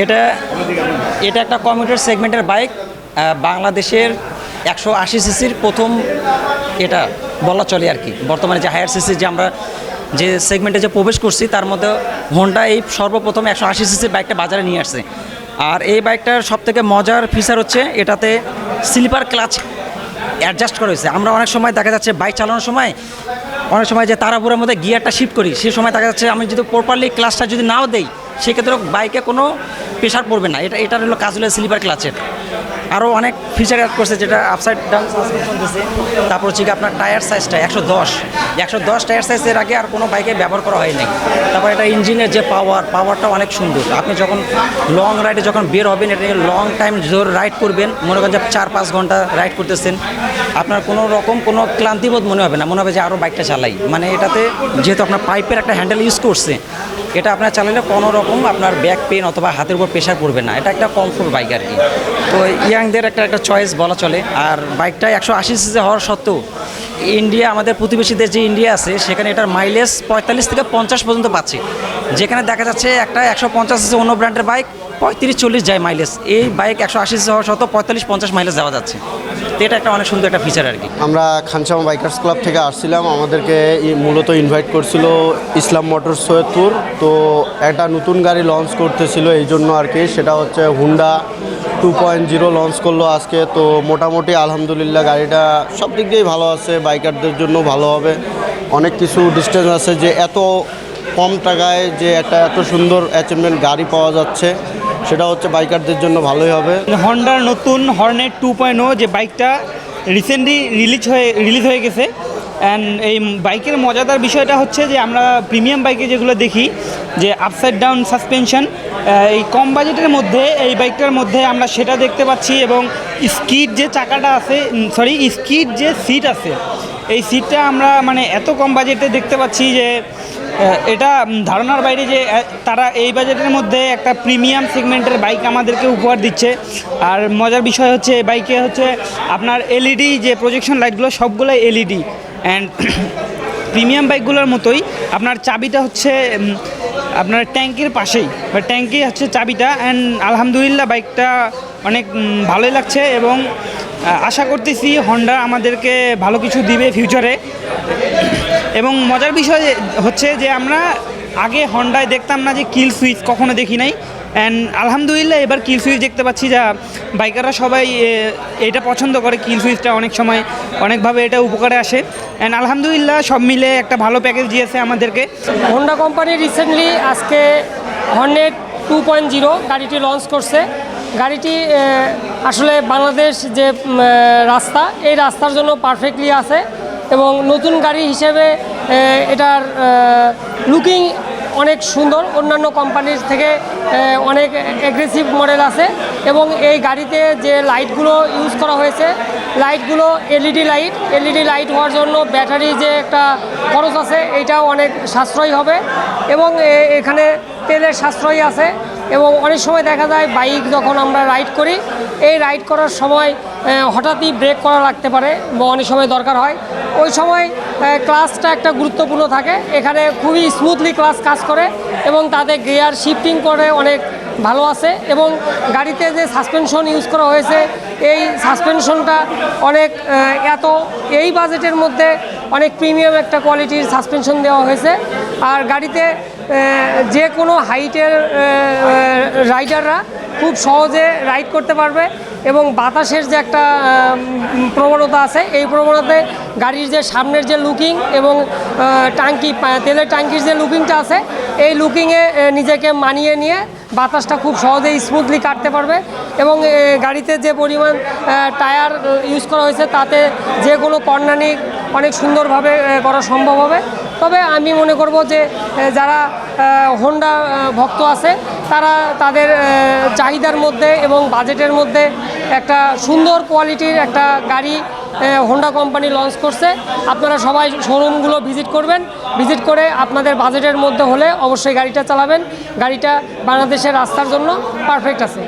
এটা এটা একটা কমিউটার সেগমেন্টের বাইক, বাংলাদেশের 180 সিসির প্রথম এটা বলা চলে আর কি। বর্তমানে যে হায়ার সিসি যে আমরা যে সেগমেন্টে যে প্রবেশ করছি তার মধ্যে হোন্ডা এই সর্বপ্রথম 180 সিসির বাইকটা বাজারে নিয়ে আসছে। আর এই বাইকটার সবথেকে মজার ফিচার হচ্ছে এটাতে স্লিপার ক্লাচ অ্যাডজাস্ট করা হয়েছে। আমরা অনেক সময় দেখা যাচ্ছে বাইক চালানোর সময় অনেক সময় যে তাড়াহুড়োর মধ্যে গিয়ারটা শিফট করি, সেই সময় দেখা যাচ্ছে আমি যদি প্রপারলি ক্লাচটা যদি নাও দেই সেক্ষেত্রে বাইকে কোনো প্রেশার পড়বে না। এটার হলো কাজ হলো স্লিপার ক্লাচের। আরও অনেক ফিচার অ্যাড করছে, যেটা আপসাইড ডাউন সাসপেনশন দিচ্ছে। তারপর হচ্ছে কি আপনার টায়ার সাইজটা 110 টায়ার সাইজের আগে আর কোনো বাইকে ব্যবহার করা হয়নি। তারপর এটা ইঞ্জিনের যে পাওয়ারটা অনেক সুন্দর। আপনি যখন লং রাইডে যখন বের হবেন, এটা লং টাইম জোর রাইড করবেন, মনে করেন যে 4-5 ঘন্টা রাইড করতেছেন, আপনার কোনো রকম কোনো ক্লান্তিবোধ মনে হবে না, মনে হবে যে আরও বাইকটা চালাই। মানে এটাতে যেহেতু আপনার পাইপের একটা হ্যান্ডেল ইউজ করছে, এটা আপনার চালালে কোনো রকম আপনার ব্যাক পেন অথবা হাতের উপর প্রেশার পড়বে না। এটা একটা কমফোর্ট বাইক আর কি। তো ইয়াংদের একটা চয়েস বলা চলে। আর বাইকটা 180 সিসি হওয়ার সত্ত্বেও ইন্ডিয়া, আমাদের প্রতিবেশী দেশ যে ইন্ডিয়া আছে, সেখানে এটার মাইলেজ 45 থেকে 50 পর্যন্ত পাচ্ছে। যেখানে দেখা যাচ্ছে একটা 150 সিসি অন্য ব্র্যান্ডের বাইক 35-40 যায় মাইলেজ, এই বাইক 180 সিসি হওয়ার সত্ত্বেও 45-50 মাইলেজ দেওয়া যাচ্ছে। তো এটা একটা অনেক সুন্দর একটা ফিচার আর কি। আমরা খানসামা বাইকার্স ক্লাব থেকে আসছিলাম, আমাদেরকে মূলত ইনভাইট করছিল ইসলাম মোটরস সৈয়দপুর। তো একটা নতুন গাড়ি লঞ্চ করতেছিল এই জন্য আর কি, সেটা হচ্ছে হুন্ডা 2.0 লঞ্চ করলো আজকে। তো মোটামুটি আলহামদুলিল্লাহ গাড়িটা সব দিক দিয়েই ভালো আছে, বাইকারদের জন্য ভালো হবে। অনেক কিছু ডিস্টেন্স আছে যে এত কম টাকায় যে একটা এত সুন্দর অ্যাচিভমেন্ট গাড়ি পাওয়া যাচ্ছে, সেটা হচ্ছে বাইকারদের জন্য ভালোই হবে। হন্ডার নতুন হর্নেট 2.0 যে বাইকটা রিসেন্টলি রিলিজ হয়ে গেছে। অ্যান্ড এই বাইকের মজাদার বিষয়টা হচ্ছে যে আমরা প্রিমিয়াম বাইকে যেগুলো দেখি যে আপসাইড ডাউন সাসপেনশন, এই কম বাজেটের মধ্যে এই বাইকটার মধ্যে আমরা সেটা দেখতে পাচ্ছি। এবং স্কিড যে চাকাটা আছে, স্কিড যে সিট আছে, এই সিটটা আমরা মানে এত কম বাজেটে দেখতে পাচ্ছি যে এটা ধারণার বাইরে যে তারা এই বাজেটের মধ্যে একটা প্রিমিয়াম সেগমেন্টের বাইক আমাদেরকে উপহার দিচ্ছে। আর মজার বিষয় হচ্ছে এই বাইকে হচ্ছে আপনার এলইডি যে প্রজেকশন লাইটগুলো সবগুলোই এলইডি। অ্যান্ড প্রিমিয়াম বাইকগুলোর মতোই আপনার চাবিটা হচ্ছে আপনার ট্যাঙ্কের পাশেই, বা ট্যাঙ্কে হচ্ছে চাবিটা। অ্যান্ড আলহামদুলিল্লাহ বাইকটা অনেক ভালোই লাগছে এবং আশা করতেছি হন্ডা আমাদেরকে ভালো কিছু দিবে ফিউচারে। এবং মজার বিষয় হচ্ছে যে আমরা আগে হন্ডায় দেখতাম না যে কিল সুইচ, কখনো দেখি নাই। অ্যান্ড আলহামদুলিল্লাহ এবার কিল সুইচ দেখতে পাচ্ছি, যা বাইকাররা সবাই এটা পছন্দ করে। কিল সুইচটা অনেক সময় অনেকভাবে এটা উপকারে আসে। অ্যান্ড আলহামদুলিল্লাহ সব মিলে একটা ভালো প্যাকেজ দিয়েছে আমাদেরকে। হোন্ডা কোম্পানি রিসেন্টলি আজকে হর্নেট 2.0 গাড়িটি লঞ্চ করছে। গাড়িটি আসলে বাংলাদেশ যে রাস্তা, এই রাস্তার জন্য পারফেক্টলি আছে এবং নতুন গাড়ি হিসেবে এটার লুকিং অনেক সুন্দর, অন্যান্য কোম্পানির থেকে অনেক অ্যাগ্রেসিভ মডেল আছে। এবং এই গাড়িতে যে লাইটগুলো ইউজ করা হয়েছে, লাইটগুলো এলইডি লাইট হওয়ার জন্য ব্যাটারি যে একটা খরচ আছে, এইটাও অনেক সাশ্রয়ী হবে। এবং এখানে তেলের সাশ্রয়ী আছে। এবং অনেক সময় দেখা যায় বাইক যখন আমরা রাইড করি, এই রাইড করার সময় হঠাৎই ব্রেক করা লাগতে পারে বা অনেক সময় দরকার হয়, ওই সময় ক্লাচটা একটা গুরুত্বপূর্ণ থাকে। এখানে খুবই স্মুথলি ক্লাচ কাজ করে এবং তাতে গিয়ার শিফটিং করে অনেক ভালো আছে। এবং গাড়িতে যে সাসপেনশন ইউজ করা হয়েছে, এই সাসপেনশনটা অনেক এই বাজেটের মধ্যে অনেক প্রিমিয়াম একটা কোয়ালিটির সাসপেনশন দেওয়া হয়েছে। আর গাড়িতে যে কোনো হাইটের রাইডাররা খুব সহজে রাইড করতে পারবে। এবং বাতাসের যে একটা প্রবণতা আছে, এই প্রবণতায় গাড়ির যে সামনের যে লুকিং এবং তেলের ট্যাঙ্কির যে লুকিংটা আছে, এই লুকিংয়ে নিজেকে মানিয়ে নিয়ে বাতাসটা খুব সহজেই স্মুথলি কাটতে পারবে। এবং গাড়িতে যে পরিমাণ টায়ার ইউজ করা হয়েছে, তাতে যে কোনো কর্নারিং অনেক সুন্দরভাবে করা সম্ভব হবে। তবে আমি মনে করব যে যারা হোন্ডা ভক্ত আছে, তারা তাদের চাহিদার মধ্যে এবং বাজেটের মধ্যে একটা সুন্দর কোয়ালিটির একটা গাড়ি হোন্ডা কোম্পানি লঞ্চ করছে। আপনারা সবাই শোরুমগুলো ভিজিট করবেন, ভিজিট করে আপনাদের বাজেটের মধ্যে হলে অবশ্যই গাড়িটা চালাবেন। গাড়িটা বাংলাদেশের রাস্তার জন্য পারফেক্ট আছে।